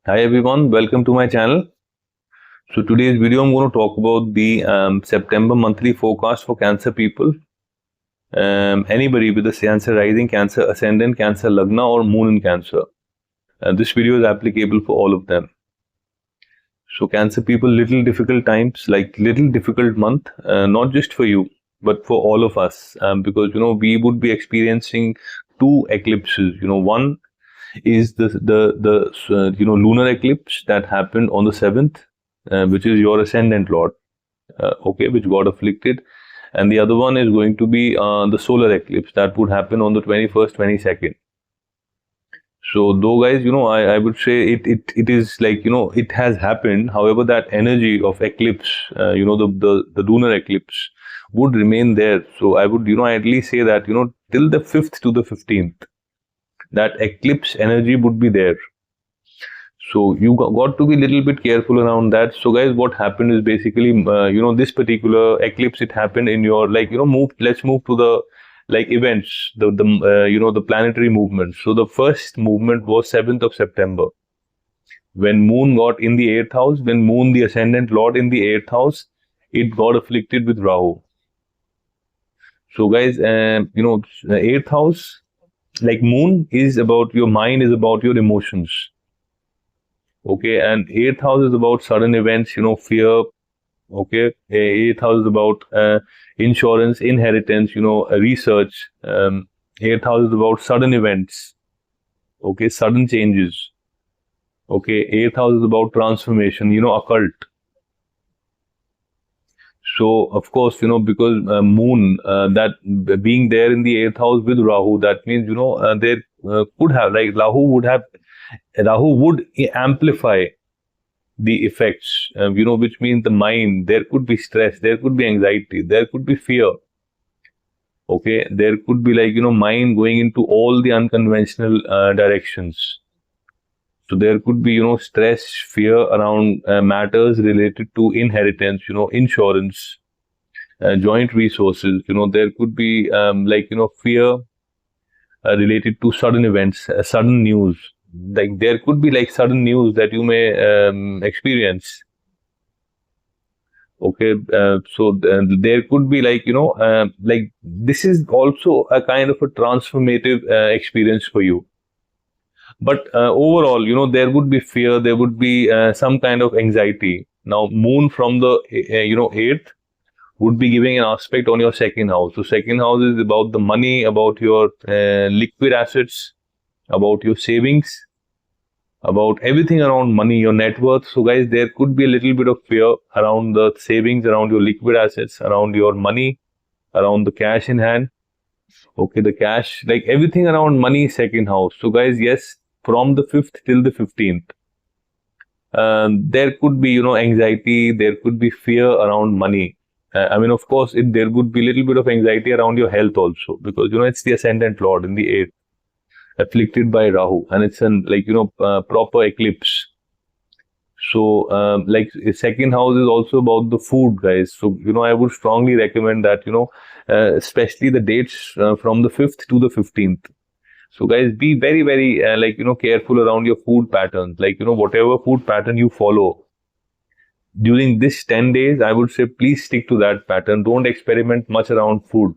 Hi everyone, welcome to my channel. So today's video I'm going to talk about the September monthly forecast for Cancer people. Anybody with a Cancer rising, Cancer ascendant, Cancer lagna or moon in Cancer. This video is applicable for all of them. So Cancer people, little difficult times, like little difficult month, not just for you, but for all of us, because we would be experiencing two eclipses. One is the lunar eclipse that happened on the 7th, which is your ascendant lord, which got afflicted, and the other one is going to be the solar eclipse that would happen on the 21st, 22nd. So though guys, I would say it is like, it has happened. However, that energy of eclipse, the lunar eclipse would remain there. So I would, at least say that, till the 5th to the 15th, that eclipse energy would be there. So you got to be a little bit careful around that. So guys, what happened is basically, this particular eclipse, it happened in your, let's move to the events, the planetary movement. So the first movement was 7th of September. When moon got in the 8th house, when moon, the ascendant lord, in the 8th house, it got afflicted with Rahu. So guys, the 8th house, like moon is about your mind, is about your emotions. Okay, and 8th house is about sudden events, fear. Okay, 8th house is about insurance, inheritance, research. 8th house is about sudden events. Okay, sudden changes. Okay, 8th house is about transformation, occult. So, of course, because moon, that being there in the 8th house with Rahu, that means, there could have, like Rahu would amplify the effects, which means the mind, there could be stress, there could be anxiety, there could be fear. Okay, there could be mind going into all the unconventional directions. So there could be, stress, fear around matters related to inheritance, insurance, joint resources. There could be fear related to sudden events, sudden news. Like there could be sudden news that you may experience. Okay, so there could be this is also a kind of a transformative experience for you. But overall, there would be fear, there would be some kind of anxiety. Now, moon from the 8th would be giving an aspect on your 2nd house. So 2nd house is about the money, about your liquid assets, about your savings, about everything around money, your net worth. So guys, there could be a little bit of fear around the savings, around your liquid assets, around your money, around the cash in hand. Okay, the cash, like everything around money, 2nd house. So guys, yes, from the 5th till the 15th, there could be, anxiety, there could be fear around money. Of course, there would be a little bit of anxiety around your health also, because, it's the ascendant lord in the 8th, afflicted by Rahu, and it's an, proper eclipse. So, 2nd house is also about the food, guys. So, I would strongly recommend that, especially the dates from the 5th to the 15th. So, guys, be very, very, careful around your food patterns. Whatever food pattern you follow during this 10 days, I would say please stick to that pattern. Don't experiment much around food,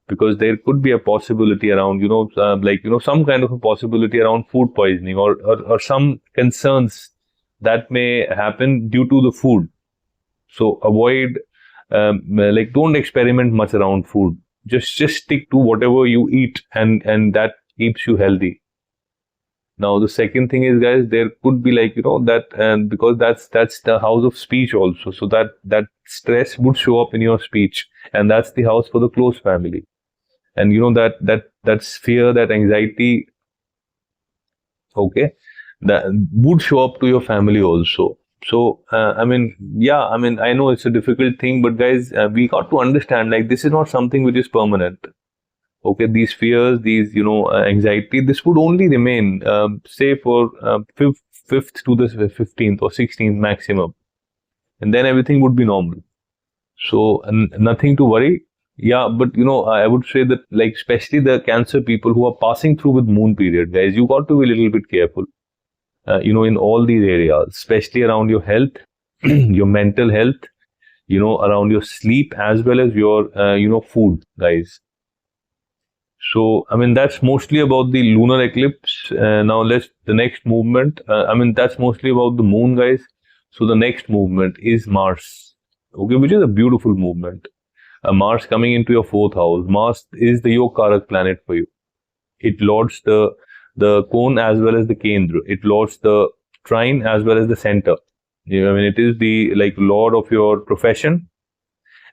because there could be a possibility around, some kind of a possibility around food poisoning or some concerns that may happen due to the food. So avoid, don't experiment much around food. Just stick to whatever you eat, and that keeps you healthy. Now, the second thing is, guys, there could be that, because that's the house of speech also. So that stress would show up in your speech, and that's the house for the close family. And that's fear, that anxiety, okay, that would show up to your family also. So, I know it's a difficult thing, but guys, we got to understand, this is not something which is permanent. Okay, these fears, these, anxiety, this would only remain, say for 5th to the 15th or 16th maximum. And then everything would be normal. So, nothing to worry. Yeah, but I would say that, especially the Cancer people who are passing through with moon period, guys, you got to be a little bit careful. in all these areas, especially around your health, your mental health, around your sleep, as well as your, food, guys. So, that's mostly about the lunar eclipse. Now, the next movement, that's mostly about the moon, guys. So, the next movement is Mars, okay, which is a beautiful movement. Mars coming into your fourth house. Mars is the Yokarak planet for you. It lords the cone as well as the kendra. It lords the trine as well as the center. It is the lord of your profession,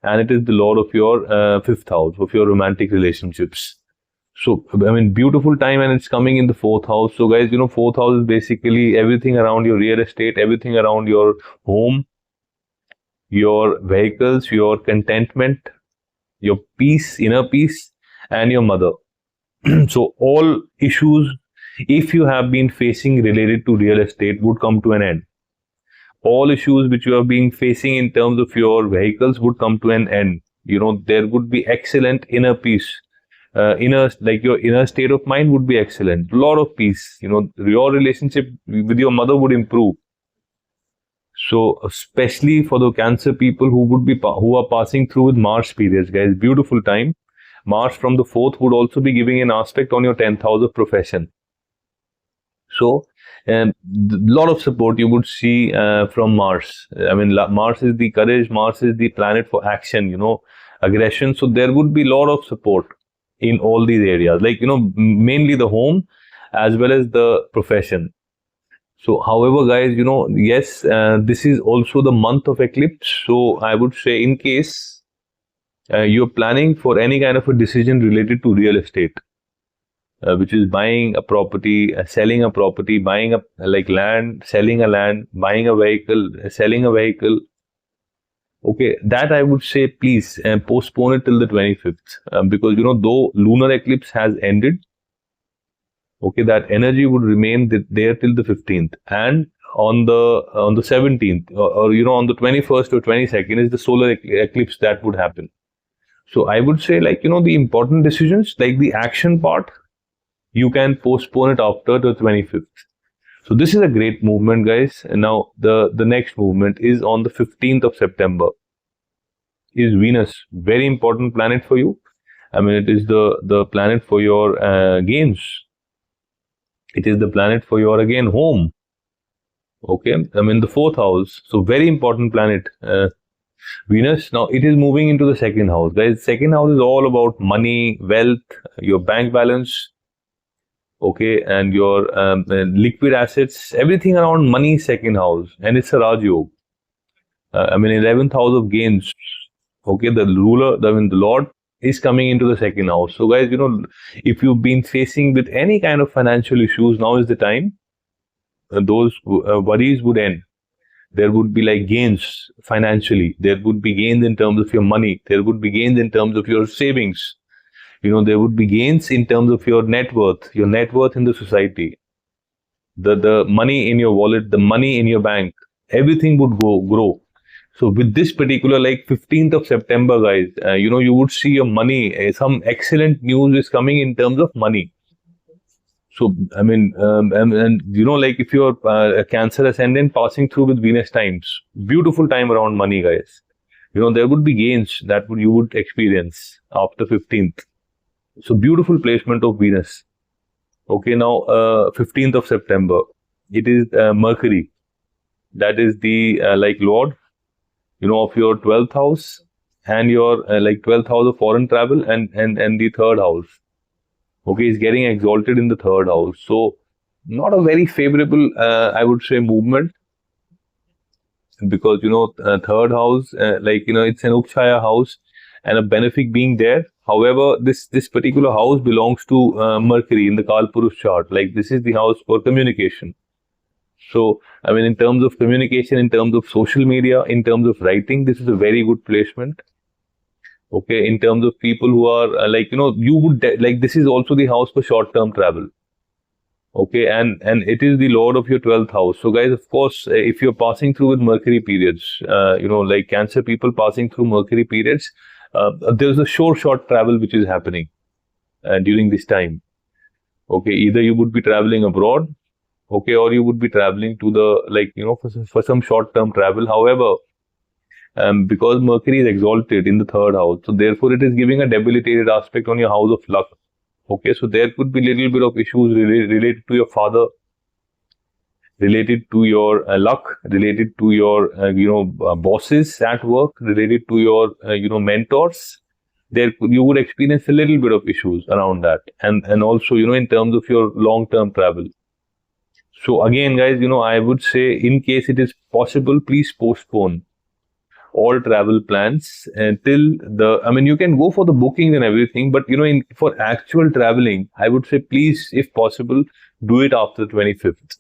and it is the lord of your fifth house of your romantic relationships. So, beautiful time, and it's coming in the fourth house. So, guys, fourth house is basically everything around your real estate, everything around your home, your vehicles, your contentment, your peace, inner peace, and your mother. So, all issues, if you have been facing related to real estate, would come to an end. All issues which you have been facing in terms of your vehicles would come to an end. There would be excellent inner peace. Your inner state of mind would be excellent. A lot of peace. Your relationship with your mother would improve. So, especially for the Cancer people who are passing through with Mars periods, guys, beautiful time. Mars from the 4th would also be giving an aspect on your 10th house of profession. So, a lot of support you would see from Mars. Mars is the courage. Mars is the planet for action, aggression. So, there would be a lot of support in all these areas, mainly the home as well as the profession. So, however, guys, yes, this is also the month of eclipse. So, I would say, in case you're planning for any kind of a decision related to real estate, which is buying a property, selling a property, buying a land, selling a land, buying a vehicle, selling a vehicle. Okay, that I would say, please postpone it till the 25th, because though lunar eclipse has ended, okay, that energy would remain there till the 15th, and on the 17th or on the 21st or 22nd is the solar eclipse that would happen. So I would say, the important decisions, like the action part, you can postpone it after the 25th. So this is a great movement, guys. And now the next movement is on the 15th of September. Is Venus, very important planet for you. It is the planet for your gains. It is the planet for your, again, home. Okay, the 4th house. So very important planet, Venus. Now it is moving into the 2nd house. Guys, 2nd house is all about money, wealth, your bank balance. Okay, and your liquid assets, everything around money, 2nd house, and it's a Raj Yoga. 11th house of gains. Okay, the ruler, the Lord is coming into the 2nd house. So, guys, if you've been facing with any kind of financial issues, now is the time. Those worries would end. There would be gains financially. There would be gains in terms of your money. There would be gains in terms of your savings. There would be gains in terms of your net worth in the society, the money in your wallet, the money in your bank, everything would grow. So with this particular 15th of September, guys, you would see your money, some excellent news is coming in terms of money. So, if you're a Cancer ascendant passing through with Venus times, beautiful time around money, guys. There would be gains that you would experience after 15th. So, beautiful placement of Venus. Okay, now 15th of September, it is Mercury. That is the Lord, of your 12th house and your 12th house of foreign travel and the 3rd house. Okay, is getting exalted in the 3rd house. So, not a very favorable, I would say, movement, because 3rd house, it's an Ukshaya house and a benefic being there. However, this particular house belongs to Mercury in the Kalpurus chart. This is the house for communication. So, in terms of communication, in terms of social media, in terms of writing, this is a very good placement. Okay, in terms of people who are you would this is also the house for short-term travel. Okay, and it is the lord of your 12th house. So, guys, of course, if you're passing through with Mercury periods, Cancer people passing through Mercury periods, there's a short travel which is happening during this time. Okay, either you would be traveling abroad, okay, or you would be traveling to the, like, for some short-term travel. However, because Mercury is exalted in the third house, so therefore it is giving a debilitated aspect on your house of luck. Okay, so there could be little bit of issues related to your father, related to your luck, related to your bosses at work, related to your mentors. There you would experience a little bit of issues around that, and also in terms of your long-term travel. So again, guys, I would say, in case it is possible, please postpone all travel plans until you can go for the booking and everything, but for actual traveling, I would say, please, if possible, do it after the 25th.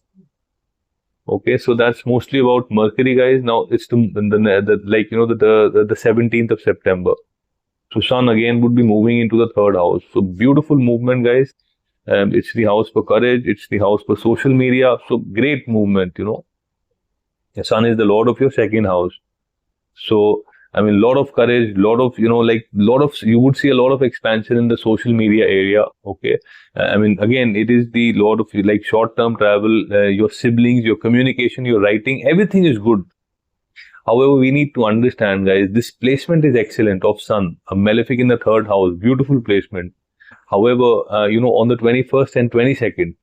Okay, so that's mostly about Mercury, guys. Now it's the 17th of September. So Sun again would be moving into the third house. So beautiful movement, guys. It's the house for courage. It's the house for social media. So great movement, The Sun is the lord of your second house. So, lot of courage, you would see a lot of expansion in the social media area. Okay. Again, it is the lord of short-term travel, your siblings, your communication, your writing, everything is good. However, we need to understand, guys, this placement is excellent of Sun, a malefic in the third house, beautiful placement. However, on the 21st and 22nd,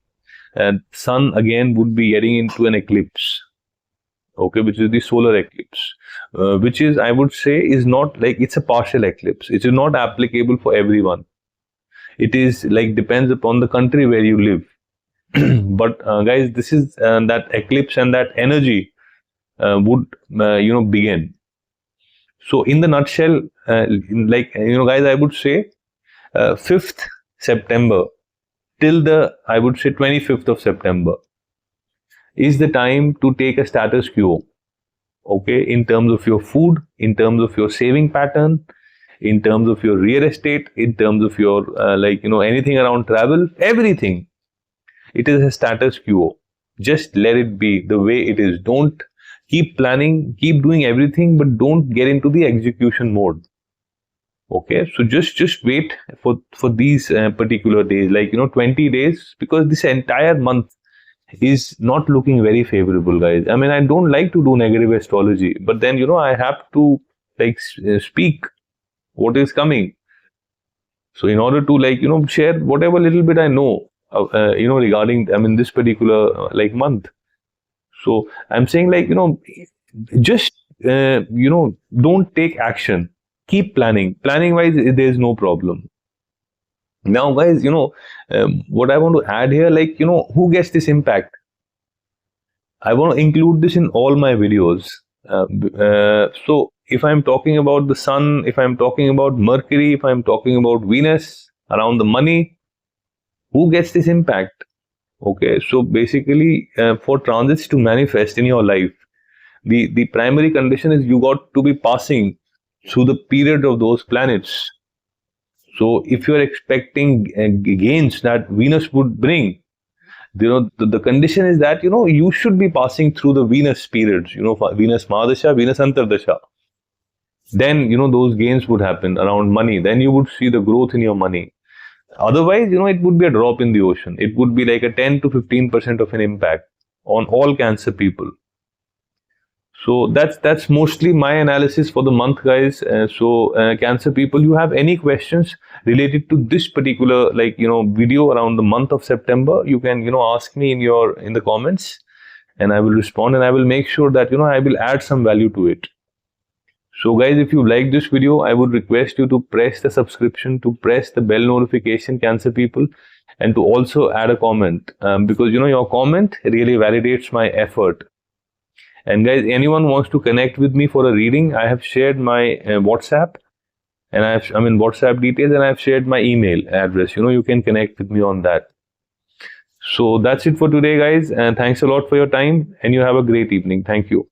Sun again would be getting into an eclipse. Okay, which is the solar eclipse, which is, I would say, is not it's a partial eclipse. It is not applicable for everyone. It is depends upon the country where you live. But guys, this is that eclipse and that energy would begin. So in the nutshell, guys, I would say 5th September till the, I would say, 25th of September is the time to take a status quo, okay, in terms of your food, in terms of your saving pattern, in terms of your real estate, in terms of your anything around travel, everything. It is a status quo. Just let it be the way it is. Don't keep planning, keep doing everything, but don't get into the execution mode. Okay, so just wait for these particular days, 20 days, because this entire month is not looking very favorable, guys. I don't like to do negative astrology, but then I have to speak what is coming. So in order to share whatever little bit I know regarding this particular month. So I'm saying just don't take action, keep planning wise, there's no problem. Now, guys, what I want to add here, who gets this impact? I want to include this in all my videos. So if I'm talking about the Sun, if I'm talking about Mercury, if I'm talking about Venus around the money, who gets this impact? Okay, so basically, for transits to manifest in your life, the primary condition is you got to be passing through the period of those planets. So if you're expecting gains that Venus would bring, the condition is that, you should be passing through the Venus periods, Venus Mahadasha, Venus Antardasha. Then, those gains would happen around money. Then you would see the growth in your money. Otherwise, it would be a drop in the ocean. It would be like a 10 to 15% of an impact on all Cancer people. So that's mostly my analysis for the month, guys. So Cancer people, you have any questions related to this particular video around the month of September, you can ask me in the comments, and I will respond, and I will make sure that I will add some value to it. So guys, if you like this video, I would request you to press the subscription, to press the bell notification, Cancer people, and to also add a comment, because your comment really validates my effort. And guys, anyone wants to connect with me for a reading, I have shared my WhatsApp, and WhatsApp details, and I have shared my email address. You can connect with me on that. So that's it for today, guys, and thanks a lot for your time, and you have a great evening. Thank you.